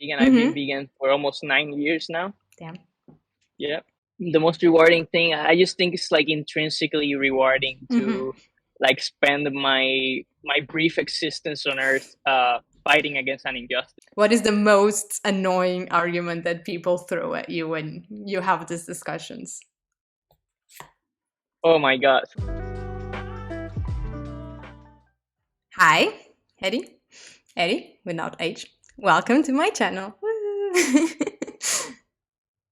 vegan. I've been Mm-hmm. vegan for almost 9 years now. Damn. Yeah. The most rewarding thing, I just think it's like intrinsically rewarding Mm-hmm. to like spend my brief existence on Earth fighting against an injustice. What is the most annoying argument that people throw at you when you have these discussions? Oh my God. Hi, Heri. Heri, without H. Welcome to my channel. Woo!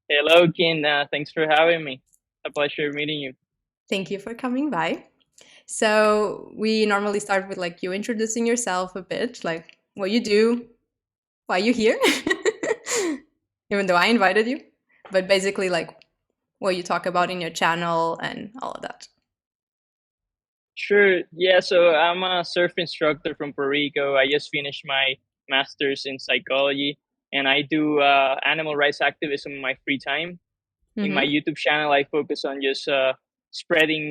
Hello, Kin. Thanks for having me. A pleasure meeting you. Thank you for coming by. So we normally start with like you introducing yourself a bit, like what you do, why you here, even though I invited you, but basically like what you talk about in your channel and all of that. Sure. Yeah. So I'm a surf instructor from Puerto Rico. I just finished my master's in psychology, and I do animal rights activism in my free time. In my Mm-hmm. YouTube channel, I focus on just spreading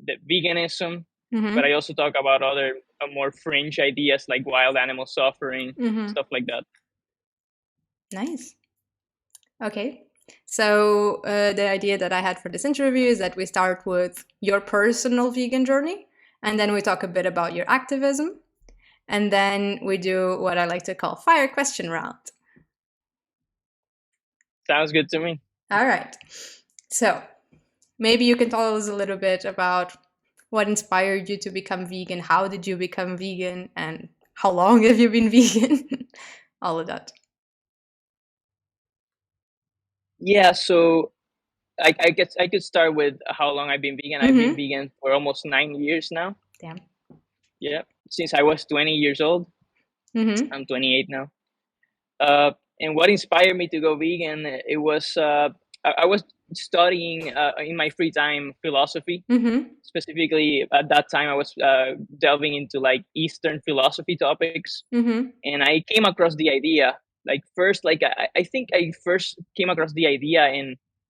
the veganism, but I Mm-hmm. also talk about other more fringe ideas like wild animal suffering, Mm-hmm. stuff like that. Nice. Okay. So the idea that I had for this interview is that we start with your personal vegan journey, and then we talk a bit about your activism, and then we do what I like to call fire question round. Sounds good to me. All right. So maybe you can tell us a little bit about what inspired you to become vegan. How did you become vegan? And how long have you been vegan? All of that. Yeah. So I guess I could start with how long I've been vegan. I've been Mm-hmm. vegan for almost 9 years now. Damn. Yeah. Since I was 20 years old. Mm-hmm. I'm 28 now. And what inspired me to go vegan? It was I was studying in my free time philosophy. Mm-hmm. Specifically, at that time, I was delving into like Eastern philosophy topics, Mm-hmm. and I came across the idea. Like first, like I think I first came across the idea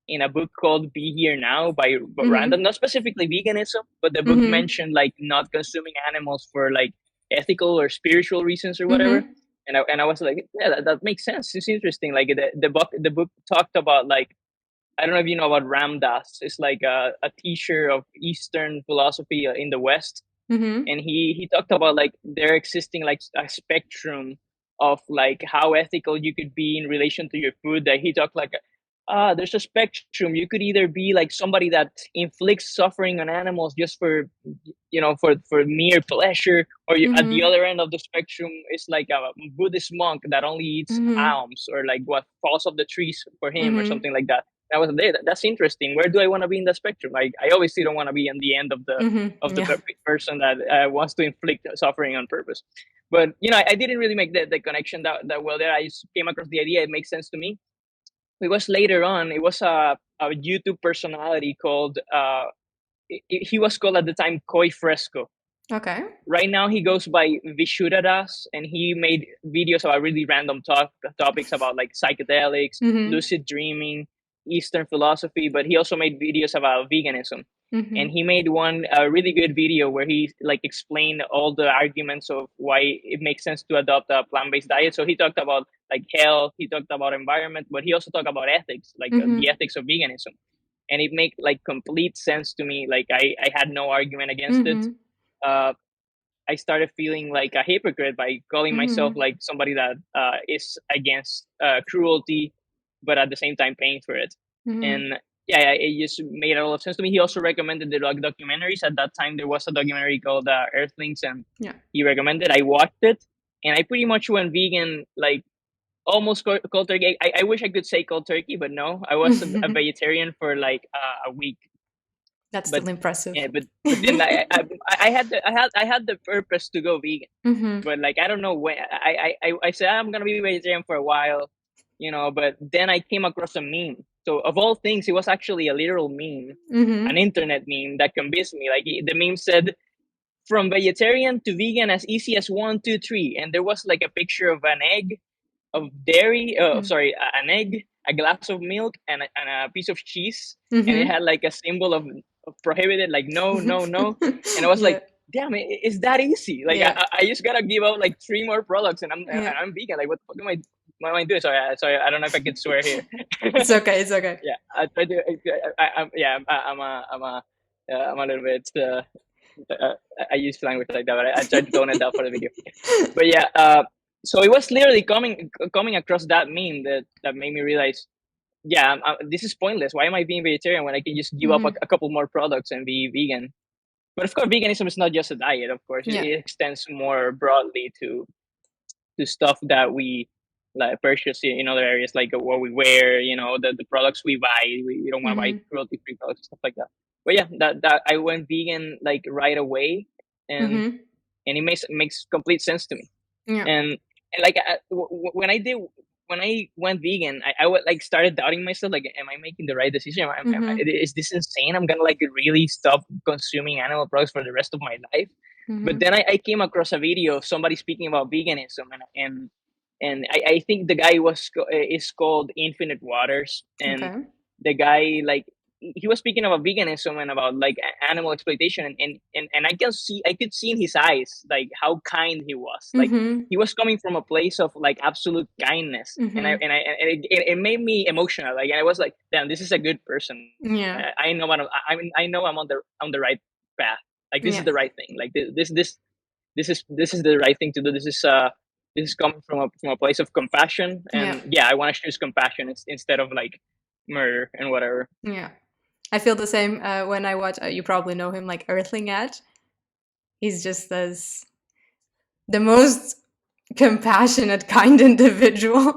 in a book called "Be Here Now" by Mm-hmm. Random, not specifically veganism, but the book Mm-hmm. mentioned like not consuming animals for like ethical or spiritual reasons or whatever. Mm-hmm. And I was like, yeah, that makes sense. It's interesting. Like the book talked about like I don't know if you know about Ram Dass. It's like a teacher of Eastern philosophy in the West, Mm-hmm. and he talked about like there existing like a spectrum of like how ethical you could be in relation to your food. That he talked like there's a spectrum. You could either be like somebody that inflicts suffering on animals just for for mere pleasure, or at the Mm-hmm. other end of the spectrum is like a Buddhist monk that only eats Mm-hmm. alms or like what falls off the trees for him or Mm-hmm. something like that. And I was like, hey, that's interesting. Where do I want to be in the spectrum? Like I obviously don't want to be in the end of the Mm-hmm. Yeah. person that wants to inflict suffering on purpose. But I didn't really make the connection that well there. I just came across the idea. It makes sense to me. It was later on. It was a YouTube personality called. He was called at the time Koi Fresco. Okay. Right now, he goes by Vishuddhadas, and he made videos about really random topics about like psychedelics, Mm-hmm. lucid dreaming, Eastern philosophy. But he also made videos about veganism, and Mm-hmm. he made one really good video where he like explained all the arguments of why it makes sense to adopt a plant-based diet. So he talked about like health, he talked about environment, but he also talked about ethics, like the Mm-hmm. ethics of veganism, and it made like complete sense to me. Like I had no argument against it. Mm-hmm. uh, I started feeling like a hypocrite by calling myself Mm-hmm. like somebody that is against cruelty, but at the same time paying for it. Mm-hmm. And yeah, it just made a lot of sense to me. He also recommended the documentaries. At that time, there was a documentary called Earthlings, and Yeah. he recommended. I watched it, and I pretty much went vegan like almost cold turkey. I wish I could say cold turkey, but no, I was a vegetarian for like a week. That's But still impressive. yeah, but then I had the purpose to go vegan, Mm-hmm. but like I don't know when. I said I'm gonna be vegetarian for a while, but then I came across a meme. So of all things, it was actually a literal meme, an Mm-hmm. internet meme that convinced me. Like the meme said, "From vegetarian to vegan as easy as 1, 2, 3," and there was like a picture of an egg, of dairy. Sorry, an egg, a glass of milk, and a piece of cheese, and it Mm-hmm. had like a symbol of prohibited, like no, no, no. And I was Yeah. like, damn it, it's that easy. Like Yeah. I just gotta give out like three more products, and Yeah. I'm vegan. Like what the fuck am I? mine too. Sorry, I don't know if I could swear here. It's okay. It's okay. Yeah, I try to. I'm yeah. I'm a little bit. Uh, I use language like that, but I tried to tone it down for the video. But yeah, so it was literally coming across that meme that made me realize, yeah, this is pointless. Why am I being vegetarian when I can just give up Mhm. a couple more products and be vegan? But of course, veganism is not just a diet. Of course, Yeah. it extends more broadly to stuff that we like purchase in other areas, like what we wear, the products we buy. We don't want to buy Mhm. cruelty free products, stuff like that. But yeah, that I went vegan like right away, and Mhm. it makes complete sense to me. Yeah. And like when I went vegan, I would like started doubting myself, like, am I making the right decision? Mhm. Is this insane? I'm gonna like really stop consuming animal products for the rest of my life. But Mhm. then I came across a video of somebody speaking about veganism, and I think the guy is called Infinite Waters, and Okay. the guy like he was speaking about veganism and about like animal exploitation, and I could see in his eyes like how kind he was, like Mhm. he was coming from a place of like absolute kindness, Mhm. it made me emotional, like, and I was like, damn, this is a good person. Yeah. I know I'm on the right path, like this is Yeah. the right thing, like this is the right thing to do. This is coming from a place of compassion, Yeah. and yeah, I want to choose compassion instead of like murder and whatever. Yeah. I feel the same when I watch. You probably know him, like Earthling Edge. He's just as the most compassionate, kind individual.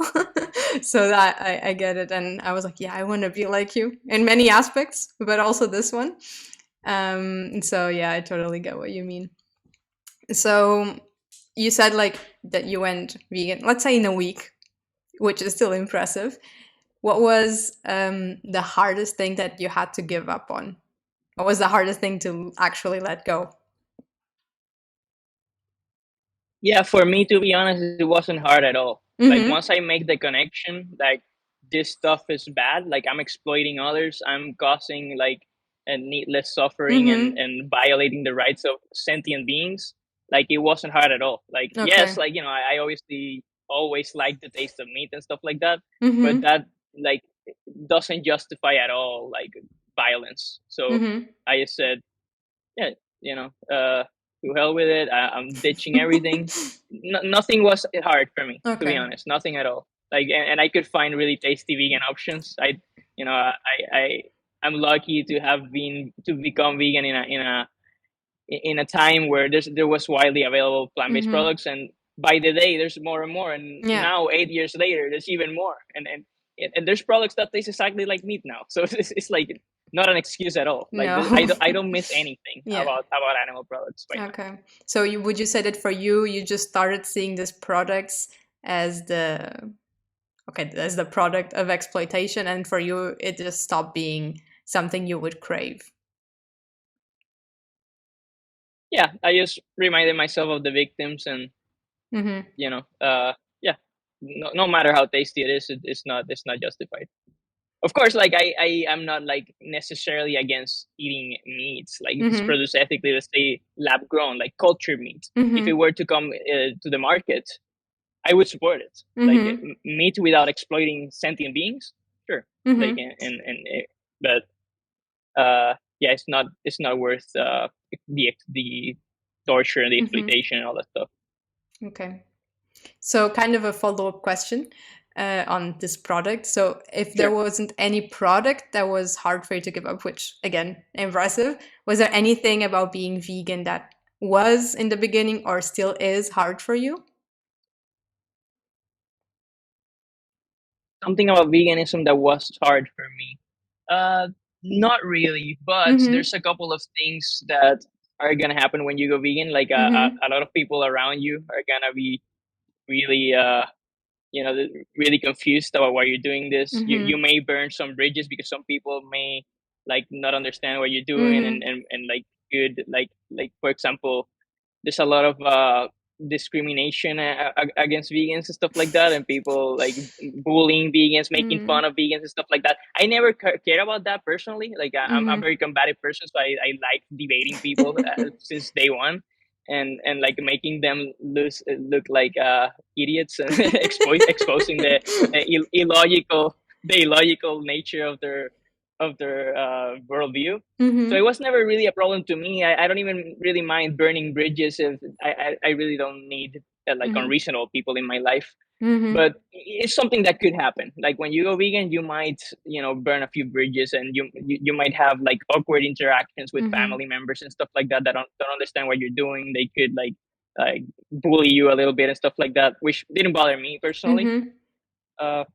So that I get it, and I was like, yeah, I want to be like you in many aspects, but also this one. So yeah, I totally get what you mean. So you said like that you went vegan, let's say in a week, which is still impressive. What was the hardest thing that you had to give up on? What was the hardest thing to actually let go? Yeah, for me, to be honest, it wasn't hard at all. Like Mm-hmm. once I make the connection, like this stuff is bad, like I'm exploiting others, I'm causing like a needless suffering and Mm-hmm. and violating the rights of sentient beings. Like it wasn't hard at all. Like yes, Okay. like I obviously always like the taste of meat and stuff like that, but Mm-hmm. that like doesn't justify at all like violence. So Mm-hmm. I just said, yeah, to hell with it. I'm ditching everything. Nothing was hard for me, to be Okay. honest. Nothing at all. Like, and I could find really tasty vegan options. I'm lucky to have been to become vegan in a time where there was widely available plant based Mm-hmm. products, and by the day there's more and more, and Yeah. now 8 years later there's even more, and there's products that taste exactly like meat now. So it's like not an excuse at all. Like No. I don't miss anything Yeah. about animal products by now. Okay. So would you say that for you, you just started seeing these products as the product of exploitation, and for you, it just stopped being something you would crave? Yeah, I just reminded myself of the victims, and Mm-hmm. yeah, no matter how tasty it is, it's not justified. Of course, like I am not like necessarily against eating meats, like if it's Mm-hmm. produced ethically, let's say lab grown, like cultured meat. If it Mm-hmm. were to come to the market, I would support it. Like Mm-hmm. meat without exploiting sentient beings, sure. Like Mm-hmm. but yeah, it's not worth the torture and the Mm-hmm. exploitation and all that stuff. Okay. So, kind of a follow-up question on this product. So, if there Sure. wasn't any product that was hard for you to give up, which again, impressive, was there anything about being vegan that was in the beginning or still is hard for you? Something about veganism that was hard for me. Uh, Not really, but Mm-hmm. there's a couple of things that are gonna happen when you go vegan. Like Mm-hmm. a lot of people around you are gonna be really really confused about why you're doing this. You Mm-hmm. may burn some bridges because some people may like not understand what you're doing, and Mm-hmm. and like could like for example, there's a lot of discrimination against vegans and stuff like that, and people like bullying vegans, making Mm-hmm. fun of vegans and stuff like that. I never care about that personally. Like I'm a Mm-hmm. very combative person, so I like debating people since day one. and like making them look like idiots and exposing the illogical nature of their worldview. So it Mm-hmm. was never really a problem to me. I don't even really mind burning bridges if I really don't need like Mm-hmm. unreasonable people in my life. Mm-hmm. But it's something that could happen. Like when you go vegan, you might, burn a few bridges, and you might have like awkward interactions with Mm-hmm. family members and stuff like that don't understand what you're doing. They could like bully you a little bit and stuff like that, which didn't bother me personally. Mm-hmm. Uh,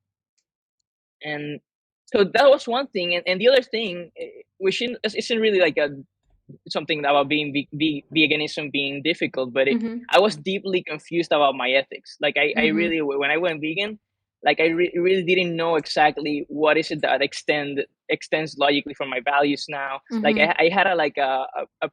and so that was one thing, and the other thing, which isn't really like a something about being veganism being difficult, but Mm-hmm. I was deeply confused about my ethics. Like I Mm-hmm. really, when I went vegan, like I really didn't know exactly what is it that extends logically from my values now. Like Mm-hmm. I had a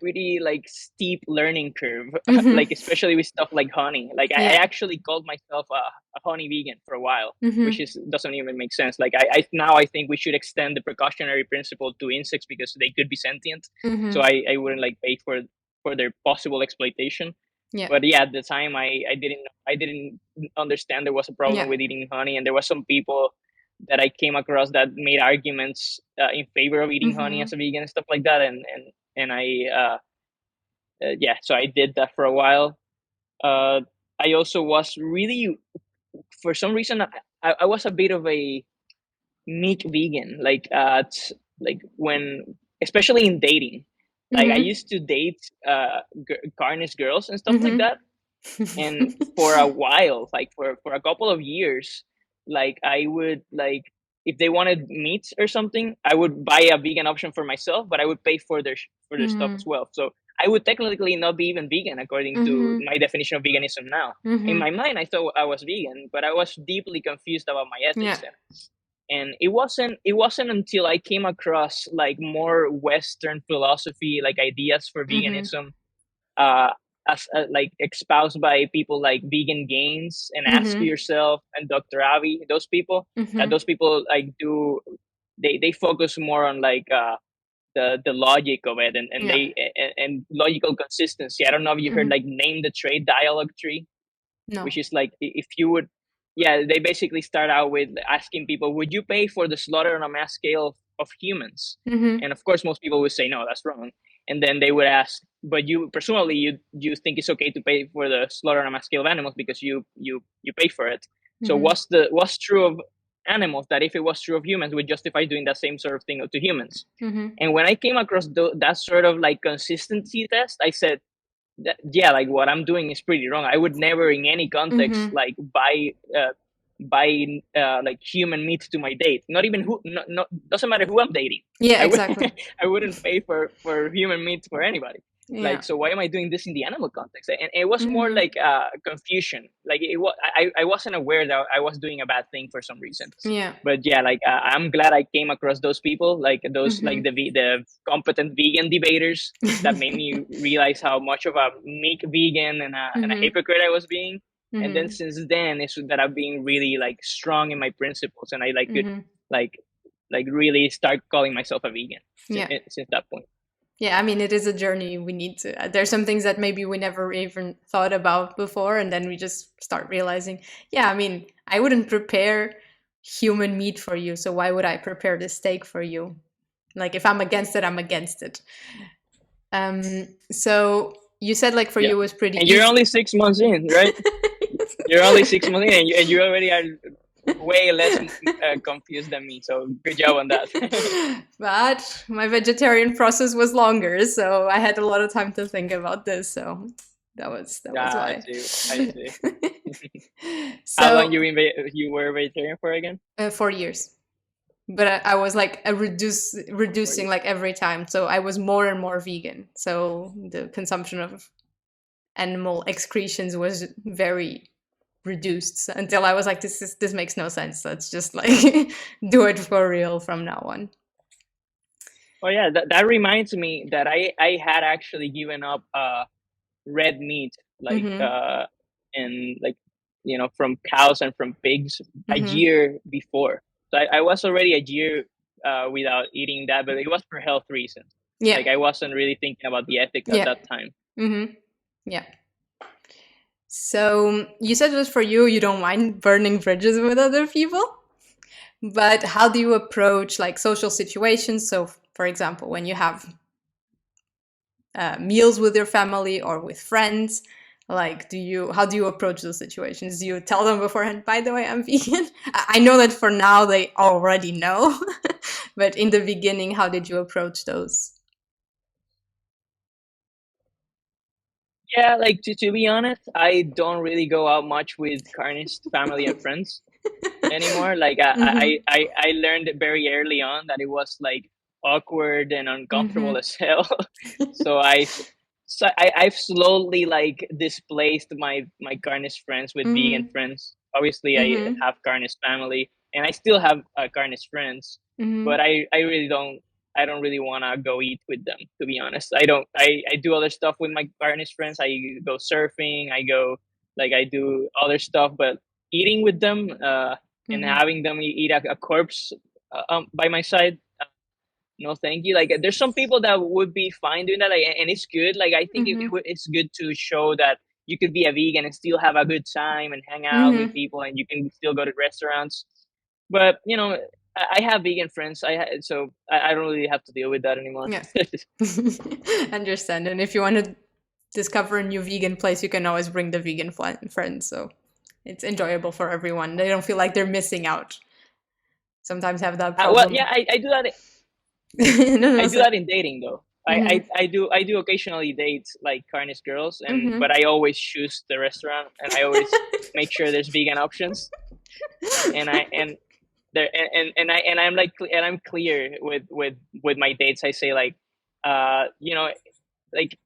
pretty like steep learning curve, Mm-hmm. like especially with stuff like honey. Like I Yeah. actually called myself a honey vegan for a while, which Mm-hmm. is doesn't even make sense. Like I now I think we should extend the precautionary principle to insects because they could be sentient. So Mm-hmm. I wouldn't like pay for their possible exploitation. Yeah. But yeah, at the time I didn't understand there was a problem Yeah. with eating honey, and there was some people that I came across that made arguments in favor of eating honey Mm-hmm. as a vegan and stuff like that, and yeah, so I did that for a while. Uh, I also was really, for some reason, I was a bit of a meek vegan. Like when, especially in dating, like I Mm-hmm. used to date carnage girls and stuff like Mm-hmm. that, and for a while, like for a couple of years, like I would like, if they wanted meat or something, I would buy a vegan option for myself, but I would pay for their stuff as Mm-hmm. well. So I would technically not be even vegan according to Mm-hmm. my definition of veganism now. In Mm-hmm. my mind, I thought I was vegan, but I was deeply confused about my ethics Yeah. then. And it wasn't until I came across like more Western philosophy, like ideas for Mm-hmm. veganism, uh, as like espoused by people like Vegan Gains and Ask Mm-hmm. Yourself and Dr. Avi, those people, that Mm-hmm. those people like do, they focus more on like the logic of it, and Yeah. and logical consistency. I don't know if you heard Mm-hmm. like name the trade dialogue tree, No. which is like, if you would, yeah, they basically start out with asking people, would you pay for the slaughter on a mass scale of humans? Mm-hmm. And of course most people would say no, that's wrong. And then they would ask, but you presumably you think it's okay to pay for the slaughter on a mass scale of animals because you pay for it. So Mm-hmm. what's true of animals that if it was true of humans would justify doing that same sort of thing to humans? Mm-hmm. And when I came across that sort of like consistency test, I said, yeah, like what I'm doing is pretty wrong. I would never in any context Mm-hmm. like buy like human meat to my date. Not even who, no, doesn't matter who I'm dating. Yeah, I would exactly. I wouldn't pay for human meat for anybody. Yeah. Like, so why am I doing this in the animal context? And it was more Mm-hmm. like confusion. Like it was, I wasn't aware that I was doing a bad thing for some reason. Yeah. But yeah, like I'm glad I came across those people, like those, like Mm-hmm. the competent vegan debaters that made me realize how much of a meek vegan and a Mm-hmm. hypocrite I was being. And then Mm-hmm. since then, it's that I've been really like strong in my principles, and I like could Mm-hmm. like really start calling myself a vegan Yeah. since that point. Yeah, I mean, it is a journey. We need to. There's some things that maybe we never even thought about before, and then we just start realizing, yeah, I mean, I wouldn't prepare human meat for you, so why would I prepare the steak for you? Like, if I'm against it, I'm against it. So you said like for Yeah, you it was pretty and you're easy. only 6 months in, right? You're only 6 months in, and you already are way less confused than me. So good job on that. But my vegetarian process was longer, so I had a lot of time to think about this. So that was Ah, I why. see. I see. How long So you were vegetarian for again? 4 years, but I was like For reducing you. like every time. So I was more and more vegan. So the consumption of animal excretions was very reduced until I was like, this makes no sense. Let's just like do it for real from now on. Oh yeah, that reminds me that I had actually given up red meat, like Mm-hmm. and like, from cows and from pigs a Mm-hmm. year before. So I was already a year without eating that, but it was for health reasons. Yeah. Like I wasn't really thinking about the ethics at Yeah. that time. Mm-hmm. Yeah. So you said that for you, you don't mind burning bridges with other people, but how do you approach like social situations? So, for example, when you have meals with your family or with friends, like how do you approach those situations? Do you tell them beforehand, by the way, I'm vegan? I know that for now they already know, but in the beginning, how did you approach those? Yeah, like to be honest, I don't really go out much with carnist family and friends anymore. Like Mm-hmm. I learned very early on that it was like awkward and uncomfortable Mm-hmm. as hell. so I've slowly like displaced my carnist friends with vegan Mm-hmm. friends. Obviously, I Mm-hmm. have carnist family, and I still have carnist friends, but Mm-hmm. I really don't. I don't really want to go eat with them, to be honest. I don't. I do other stuff with my carnist friends. I go surfing. I go like I do other stuff, but eating with them and Mm-hmm. having them eat a corpse by my side, no thank you. Like there's some people that would be fine doing that, like, and it's good. Like I think Mm-hmm. it's good to show that you could be a vegan and still have a good time and hang out with Mm-hmm. people, and you can still go to restaurants. But I have vegan friends. So I don't really have to deal with that anymore. Yeah. Understand. And if you want to discover a new vegan place, you can always bring the vegan friends. So it's enjoyable for everyone. They don't feel like they're missing out. Sometimes have that Well, problem. yeah, I do that. No, I no, do so. that in dating though. Mm-hmm. I do occasionally date like carnist girls, but Mm-hmm. I always choose the restaurant, and I always make sure there's vegan options, and I and there and I'm like and I'm clear with my dates. I say like, like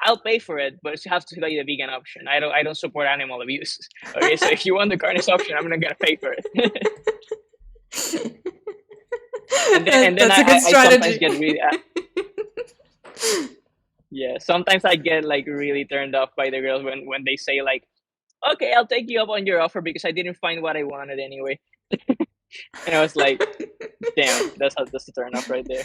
I'll pay for it, but it has to be the vegan option. I don't support animal abuse. Okay, so if you want the carnist option, I'm not gonna pay for it. And then That's a good I sometimes strategy. get really yeah, sometimes I get like really turned off by the girls when they say like, okay, I'll take you up on your offer because I didn't find what I wanted anyway. And I was like, damn, that's a turn off right there.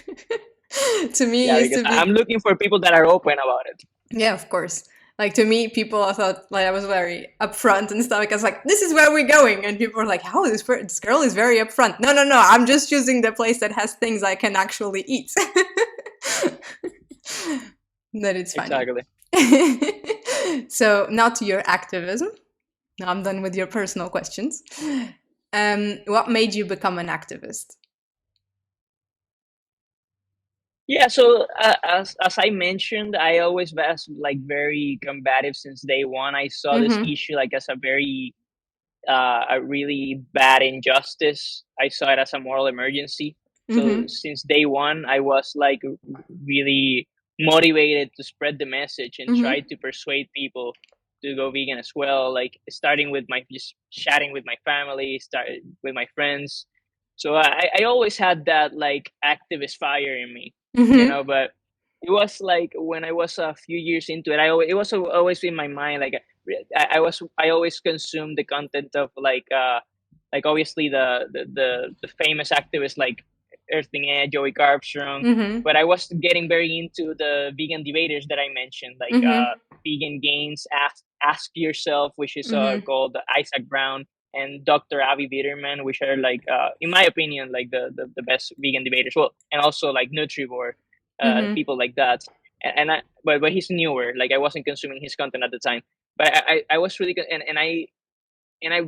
To me, it Yeah, used because to I'm be, looking for people that are open about it. yeah, of course. Like to me, people I thought like I was very upfront and stuff. Like I was like, "This is where we're going," and people were like, "How this girl is very upfront." No, no, no. I'm just choosing the place that has things I can actually eat. That it's funny. Exactly. So now to your activism. Now I'm done with your personal questions. What made you become an activist? Yeah, so as I mentioned, I always was like very combative since day one. I saw this Mm-hmm. issue like as a really bad injustice. I saw it as a moral emergency. So Mm-hmm. since day one, I was like really motivated to spread the message and try Mm-hmm. to persuade people to go vegan as well. Like starting with my just chatting with my family, started with my friends. So I always had that like activist fire in me, Mm-hmm. but it was like when I was a few years into it, it was always in my mind like I always consumed the content of like obviously the famous activists like Earthling Edge, Joey Carbstrong, Mm-hmm. but I was getting very into the vegan debaters that I mentioned, like Mm-hmm. Vegan Gains, Ask Yourself, which is Mm-hmm. called Isaac Brown, and Dr. Avi Bitterman, which are like in my opinion like the best vegan debaters. Well, and also like Nutrivore, Mm-hmm. people like that. But he's newer. Like I wasn't consuming his content at the time, but I was really good, and I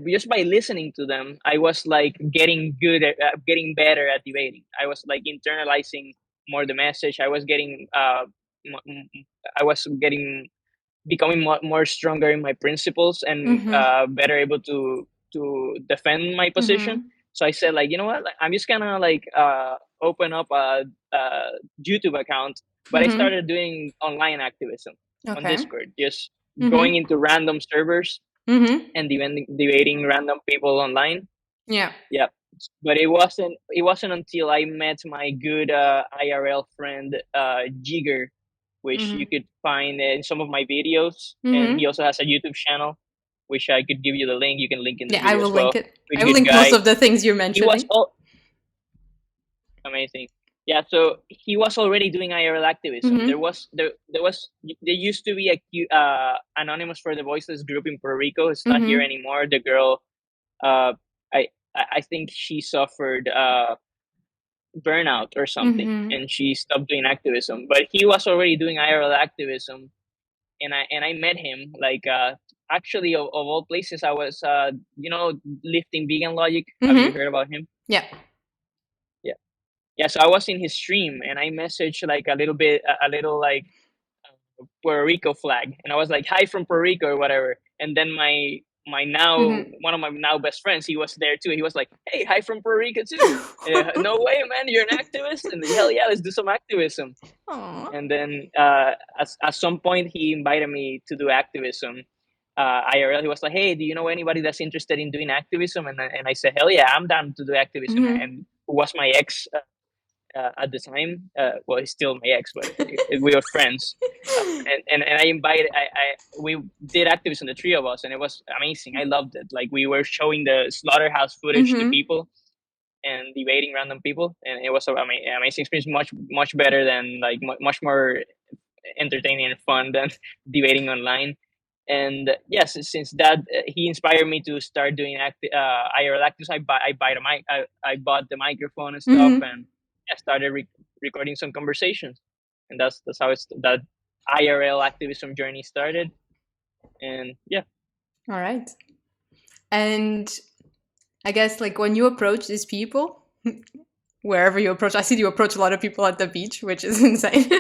just by listening to them, I was like getting good at getting better at debating. I was like internalizing more the message. I was getting becoming more stronger in my principles and Mm-hmm. better able to defend my position. Mm-hmm. So I said like, you know what, like, I'm just gonna like open up a YouTube account, but I Mm-hmm. started doing online activism on Okay. Discord, just going Mm-hmm. into random servers Mm-hmm. and debating random people online. Yeah. Yeah, but it wasn't until I met my good IRL friend Jigger, which you Mm-hmm. could find in some of my videos, and he Mm-hmm. also has a YouTube channel, which I could give you the link. You can link in the Yeah, I video will as link well. it. I Pretty will good link most guy. of the things you're He was mentioning. all amazing. Yeah, so he was already doing IRL activism. Mm-hmm. There used to be a Anonymous for the Voiceless group in Puerto Rico. It's not here Mm-hmm. anymore. The girl, uh, I think she suffered burnout or something, Mm-hmm. and she stopped doing activism. But he was already doing IRL activism, and I met him like actually of all places. I was lifting vegan logic. Have you Mm-hmm. heard about him? Yeah. Yeah, yeah. So I was in his stream, and I messaged like a little like Puerto Rico flag, and I was like, "Hi from Puerto Rico" or whatever. And then my now Mm-hmm. one of my now best friends, he was there too. He was like, "Hey, hi from Puerto Rico too." No way, man, you're an activist, and hell yeah, let's do some activism. Aw. And then at some point, he invited me to do activism. IRL, he was like, "Hey, do you know anybody that's interested in doing activism?" And I said, "Hell yeah, I'm down to do activism." Mm-hmm. And who was my ex at the time. Well, he's still my ex, but we were friends. And I invited, we did activism, the three of us, and it was amazing. I loved it. Like we were showing the slaughterhouse footage to Mm-hmm. people and debating random people, and it was an amazing experience. Much better than like much more entertaining and fun than debating online. And yes, since that he inspired me to start doing IRL activism. I bought the microphone and stuff, Mm-hmm. and I started recording some conversations, and that's how that IRL activism journey started. And yeah, All right. And I guess like when you approach these people, wherever you approach, I see you approach a lot of people at the beach, which is insane.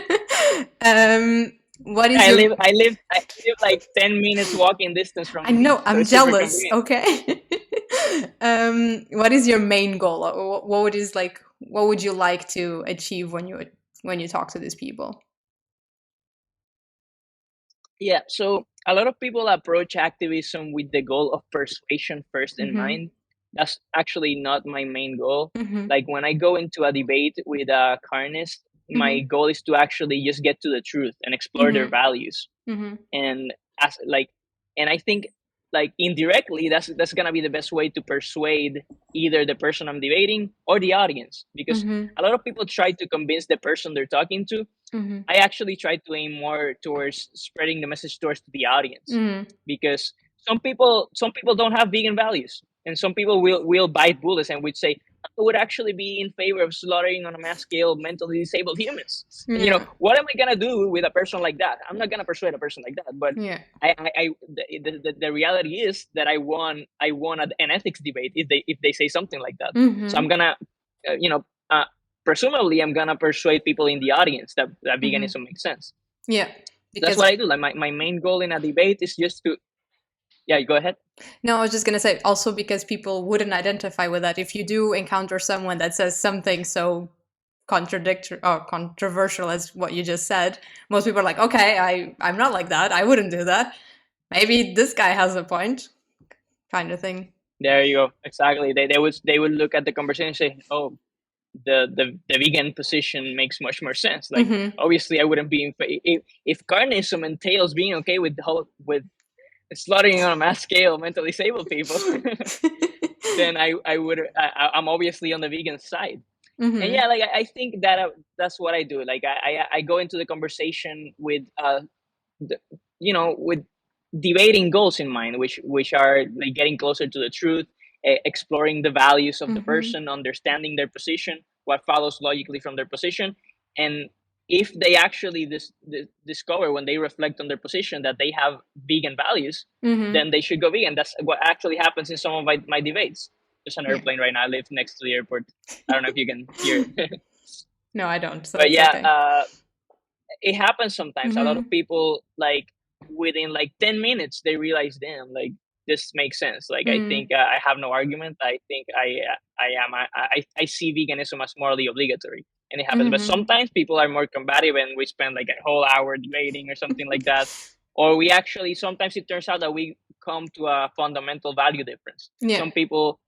um, what is your? I live like 10 minutes walking distance from I the beach, know so I'm it's super jealous. convenient. Okay. What is your main goal? What would you like to achieve when you talk to these people? Yeah, so a lot of people approach activism with the goal of persuasion first in Mm-hmm. mind. That's actually not my main goal. Mm-hmm. Like when I go into a debate with a carnist, my Mm-hmm. goal is to actually just get to the truth and explore their Mm-hmm. values. Mm-hmm. And as like, and I think like indirectly, that's gonna be the best way to persuade either the person I'm debating or the audience, because Mm-hmm. a lot of people try to convince the person they're talking to. Mm-hmm. I actually try to aim more towards spreading the message towards the audience, Mm-hmm. because some people don't have vegan values, and some people will bite bullets and would say, "I would actually be in favor of slaughtering on a mass scale mentally disabled humans." And Yeah. what am I gonna do with a person like that? I'm not gonna persuade a person like that. But Yeah. the reality is that I won an ethics debate if they say something like that. So I'm Mm-hmm. gonna uh, you know uh, presumably I'm gonna persuade people in the audience that Mm-hmm. veganism makes sense. Yeah. That's Because what I do. Like my main goal in a debate is just to, yeah, go ahead. no, I was just gonna say also because people wouldn't identify with that. If you do encounter someone that says something so contradictory or controversial as what you just said, most people are like, okay, I'm not like that. I wouldn't do that. Maybe this guy has a point, kind of thing. There you go. Exactly. They would look at the conversation and say, oh, the vegan position makes much more sense. Like Mm-hmm. obviously I wouldn't be if carnism entails being okay with the whole with slaughtering on a mass scale mentally disabled people, then I would I'm obviously on the vegan side. And Mm-hmm. yeah, like I think that that's what I do. Like I go into the conversation with the, with debating goals in mind, which are like getting closer to the truth, exploring the values of the Mm-hmm. person, understanding their position, what follows logically from their position. And if they actually discover when they reflect on their position that they have vegan values, Mm-hmm. then they should go vegan. That's what actually happens in some of my debates. There's an Yeah. airplane right now. I live next to the airport. I don't know if you can hear it. No, I don't, so But it's yeah, okay. it happens sometimes. A lot Mm-hmm. of people, like within like 10 minutes they realize, damn, like this makes sense. Like I Mm-hmm. think I have no argument. I think I see veganism as morally obligatory, and it happens. But Mm-hmm. sometimes people are more combative, and we spend like a whole hour debating or something like that. Or we actually, sometimes it turns out that we come to a fundamental value difference. Yeah. Some people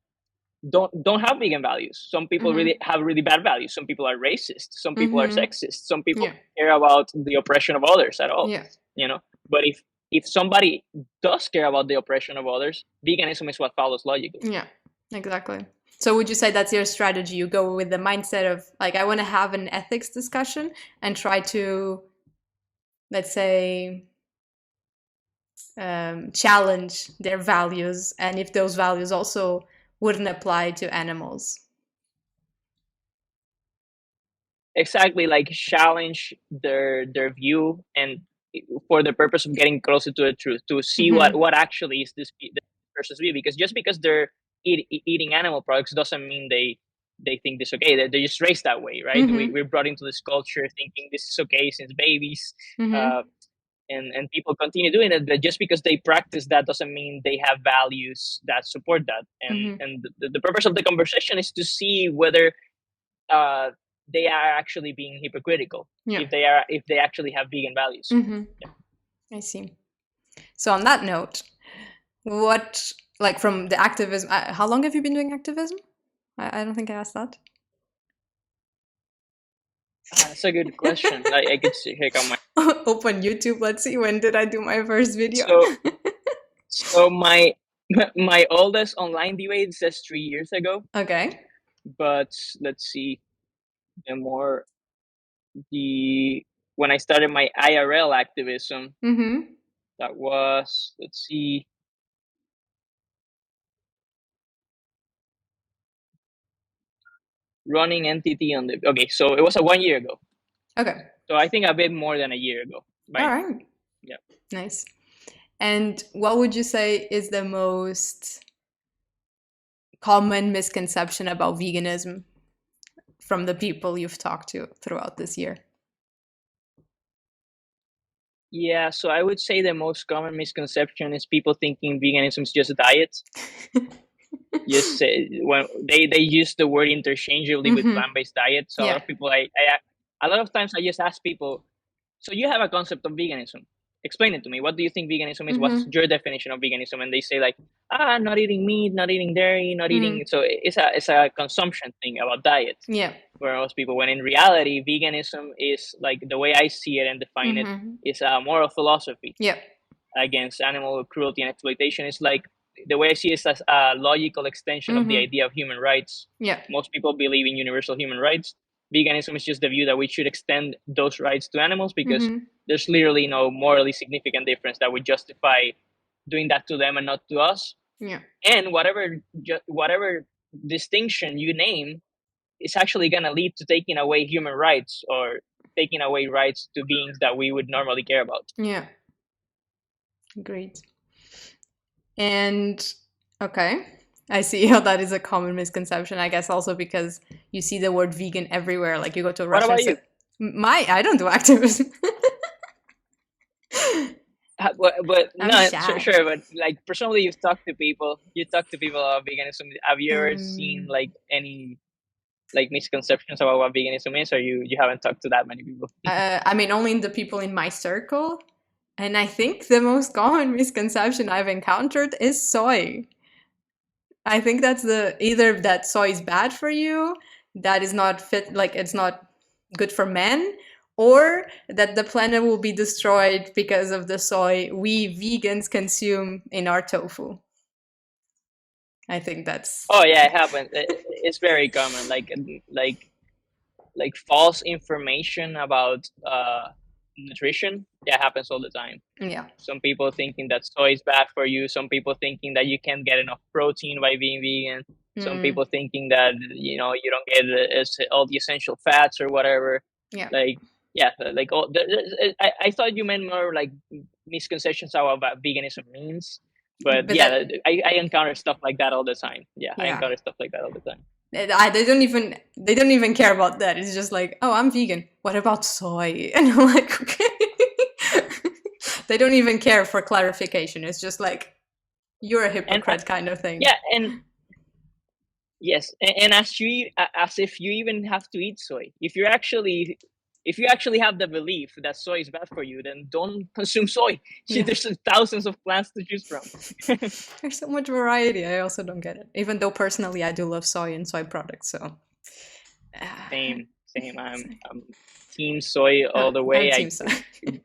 don't have vegan values. Some people Mm-hmm. really have really bad values. Some people are racist. Some people are Mm-hmm. sexist. Some people Yeah. don't care about the oppression of others at all. Yeah. You know, but if somebody does care about the oppression of others, veganism is what follows logically. Yeah. Exactly. So would you say that's your strategy? You go with the mindset of like, I want to have an ethics discussion and try to, let's say, challenge their values, and if those values also wouldn't apply to animals. Exactly, like challenge their view, and for the purpose of getting closer to the truth, to see what actually is this person's view. Because just because they're eating animal products doesn't mean they think this okay. They're just raised that way, right? We're brought into this culture thinking this is okay since babies. And people continue doing it, but just because they practice that doesn't mean they have values that support that. And the purpose of the conversation is to see whether they are actually being hypocritical, if they actually have vegan values. I see. So on that note, what, like, from the activism, how long have you been doing activism? I don't think I asked that. That's a good question. I could check on my open YouTube. Let's see, when did I do my first video? So my oldest online debate says 3 years ago. Okay. But let's see, when I started my IRL activism, that was, let's see, running entity on the, okay, so it was 1 year ago. Okay. So I think a bit more than a year ago. All right. Yeah. Nice. And what would you say is the most common misconception about veganism from the people you've talked to throughout this year? Yeah, so I would say the most common misconception is people thinking veganism is just a diet. Just when they use the word interchangeably with plant-based diet. So a lot of people, a lot of times I just ask people, so you have a concept of veganism. Explain it to me. What do you think veganism is? What's your definition of veganism? And they say like, not eating meat, not eating dairy, not eating. So it's a consumption thing about diet. Yeah. For most people, when in reality, veganism is, like, the way I see it and define it, is a moral philosophy. Yeah. Against animal cruelty and exploitation. It's like, the way I see it, is as a logical extension of the idea of human rights. Yeah. Most people believe in universal human rights. Veganism is just the view that we should extend those rights to animals, because there's literally no morally significant difference that would justify doing that to them and not to us. Yeah. And whatever distinction you name is actually going to lead to taking away human rights, or taking away rights to beings that we would normally care about. Yeah. Great. And okay, I see how that is a common misconception. I guess also because you see the word vegan everywhere. Like, you go to a restaurant. What about you? I don't do activism. But no, sure. But like, personally, you talk to people about veganism. Have you ever seen like any like misconceptions about what veganism is, or you haven't talked to that many people? I mean, only the people in my circle. And I think the most common misconception I've encountered is soy. I think that's either that soy is bad for you, that is not fit, like it's not good for men, or that the planet will be destroyed because of the soy we vegans consume in our tofu. I think that's... Oh yeah, it happens. It's very common. Like false information about nutrition. That happens all the time. Yeah. Some people thinking that soy is bad for you. Some people thinking that you can't get enough protein by being vegan. Some people thinking that you don't get all the essential fats or whatever. Yeah. I thought you meant more like misconceptions about what veganism means. But yeah, I encounter stuff like that all the time. Yeah, I encounter stuff like that all the time. They don't even care about that. It's just like, oh, I'm vegan. What about soy? And I'm like, okay. They don't even care for clarification. It's just like, you're a hypocrite kind of thing. Yeah, and yes, and as if you even have to eat soy. If you actually have the belief that soy is bad for you, then don't consume soy. Yeah. There's thousands of plants to choose from. There's so much variety. I also don't get it. Even though personally I do love soy and soy products. So same. I'm team soy all the way.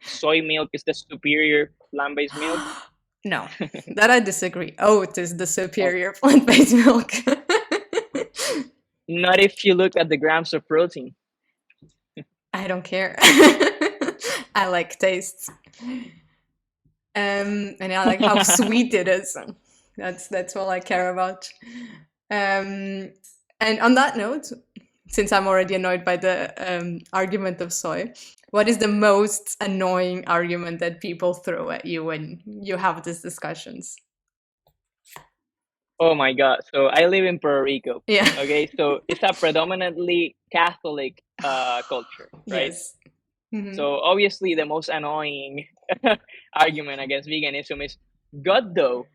Soy milk is the superior plant-based milk. No, that I disagree. Oat is the superior plant-based milk. Not if you look at the grams of protein. I don't care. I like taste. And I like how sweet it is. That's all I care about. And on that note, since I'm already annoyed by the argument of soy, what is the most annoying argument that people throw at you when you have these discussions? Oh my God. So I live in Puerto Rico. Yeah. Okay. So it's a predominantly Catholic culture, right? Yes. Mhm. So obviously the most annoying argument against veganism is God though.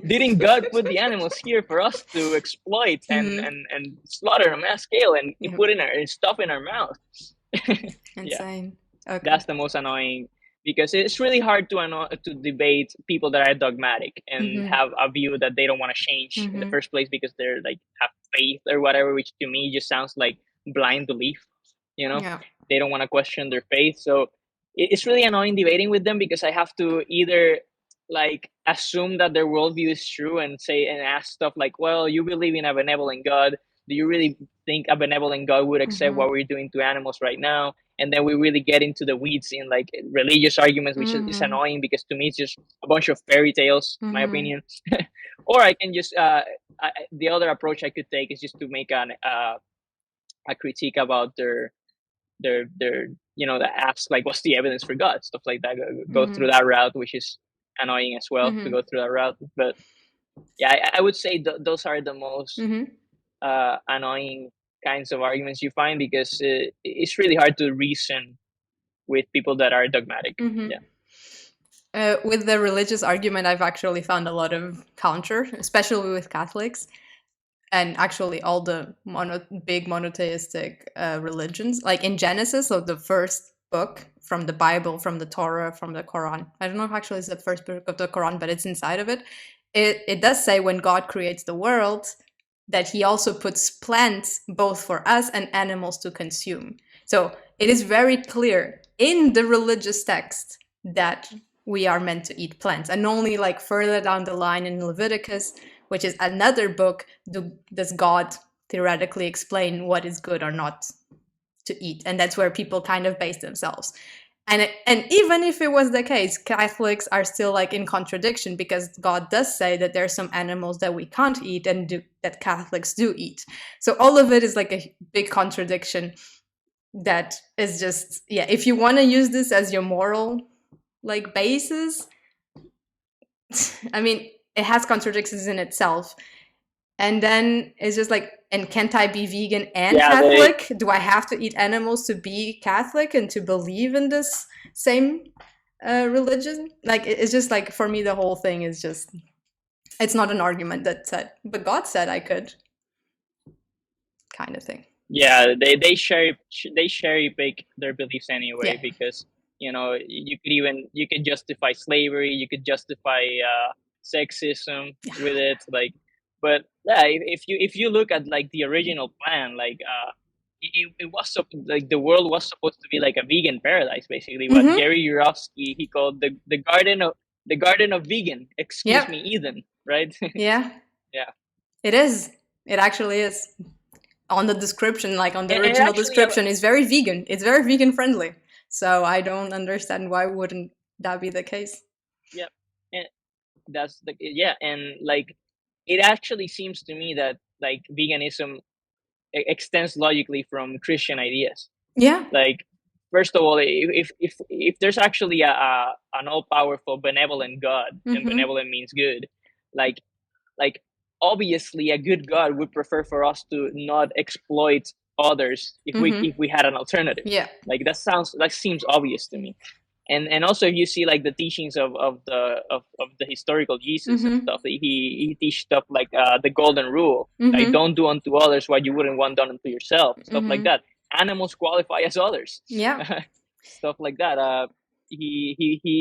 Didn't God put the animals here for us to exploit Mhm. and slaughter on mass scale and Yeah. put in our stuff in our mouth? Yeah, Insane. Okay. that's the most annoying because it's really hard to debate people that are dogmatic and Mhm. have a view that they don't want to change in the Mhm. first place because they're like have faith or whatever, which to me just sounds like blind belief. You know, Yeah. they don't want to question their faith, so it's really annoying debating with them because I have to either like assume that their worldview is true and say and ask stuff like, well, you believe in a benevolent God, do you really think a benevolent God would accept what Mhm. we're doing to animals right now? And then we really get into the weeds in like religious arguments, which is Mhm. annoying because to me it's just a bunch of fairy tales, in my Mhm. opinion. Or I can just the other approach I could take is just to make a critique about their that asks like what's the evidence for God, stuff like that. Go through Mhm. that route, which is annoying as well to Mhm. go through that route. But yeah, I would say those are the most Mhm. annoying kinds of arguments you find because it's really hard to reason with people that are dogmatic. Mhm. Yeah. With the religious argument, I've actually found a lot of counter, especially with Catholics, and actually all the big monotheistic religions. Like in Genesis, so the first book from the Bible, from the Torah, from the Quran. I don't know if actually it's the first book of the Quran, but it's inside of it. It does say when God creates the world that He also puts plants both for us and animals to consume. So it is very clear in the religious text that we are meant to eat plants, and only like further down the line in Leviticus, which is another book, does God theoretically explain what is good or not to eat, and that's where people kind of base themselves. And even if it was the case, Catholics are still like in contradiction because God does say that there's some animals that we can't eat and that Catholics do eat. So all of it is like a big contradiction that is just, yeah, if you want to use this as your moral like basis, I mean, it has contradictions in itself. And then it's just like, and can't I be vegan and Yeah, they Catholic? Do I have to eat animals to be Catholic and to believe in this same religion? Like, it's just like, for me, the whole thing is just, it's not an argument that said, but God said I could, kind of thing. yeah, they cherry pick their beliefs anyway Yeah. because you could justify slavery, you could justify sexism with it, like. But yeah, if you look at like the original plan, like it was like the world was supposed to be like a vegan paradise, basically. What Mm-hmm. Gary Yurovsky he called the garden of vegan. Excuse Yep. me, Eden, right? Yeah. Yeah, It is. It actually is. On the description, like on the and original actually, description, is very vegan. It's very vegan friendly. So I don't understand why wouldn't that be the case. yeah, and that's the yeah, and like it actually seems to me that like veganism extends logically from Christian ideas. Yeah. Like, first of all, if there's actually a an all powerful benevolent God, and Mm-hmm. benevolent means good, like like obviously a good God would prefer for us to not exploit others Mm-hmm. if we had an alternative. Yeah. Like that seems obvious to me. And also if you see like the teachings of the historical Jesus and Mm-hmm. stuff, he teach stuff like the golden rule, like Mm-hmm. don't do unto others what you wouldn't want done unto yourself, stuff like Mm-hmm. that. Animals qualify as others. Yeah. Stuff like that. He he he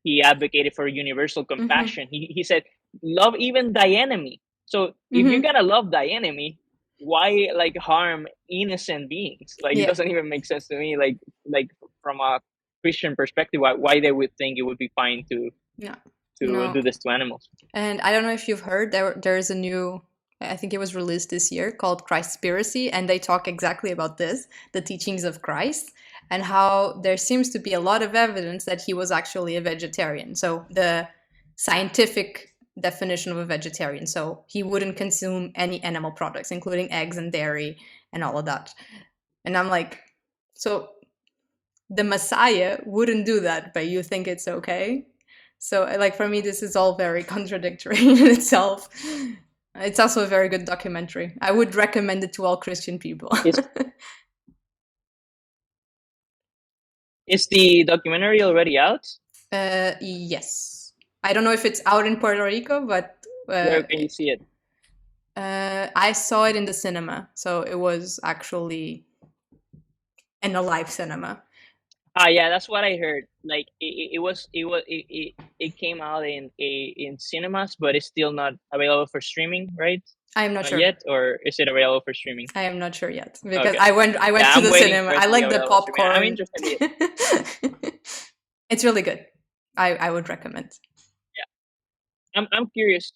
he advocated for universal Mm-hmm. compassion. He said love even thy enemy. So if you're Mm-hmm. gonna love thy enemy, why like harm innocent beings? Like it Yeah. doesn't even make sense to me. Like from a Christian perspective, why they would think it would be fine Yeah. to No. do this to animals. And I don't know if you've heard, there is a new I think it was released this year, called Christspiracy, and they talk exactly about this, the teachings of Christ, and how there seems to be a lot of evidence that he was actually a vegetarian. So the scientific definition of a vegetarian. So he wouldn't consume any animal products, including eggs and dairy and all of that. And I'm like, so the Messiah wouldn't do that, but you think it's okay? So like for me, this is all very contradictory in itself. It's also a very good documentary. I would recommend it to all Christian people. Is the documentary already out? Yes. I don't know if it's out in Puerto Rico, but Where can you see it? I saw it in the cinema, so it was actually in a live cinema. Yeah, that's what I heard. Like it came out in cinemas, but it's still not available for streaming, right? I am not sure yet, or is it available for streaming? I am not sure yet because Okay. I went Yeah, to I'm the waiting cinema. for it I to be like the available for streaming. popcorn. I'm interested in it. It's really good. I would recommend. Yeah, I'm curious.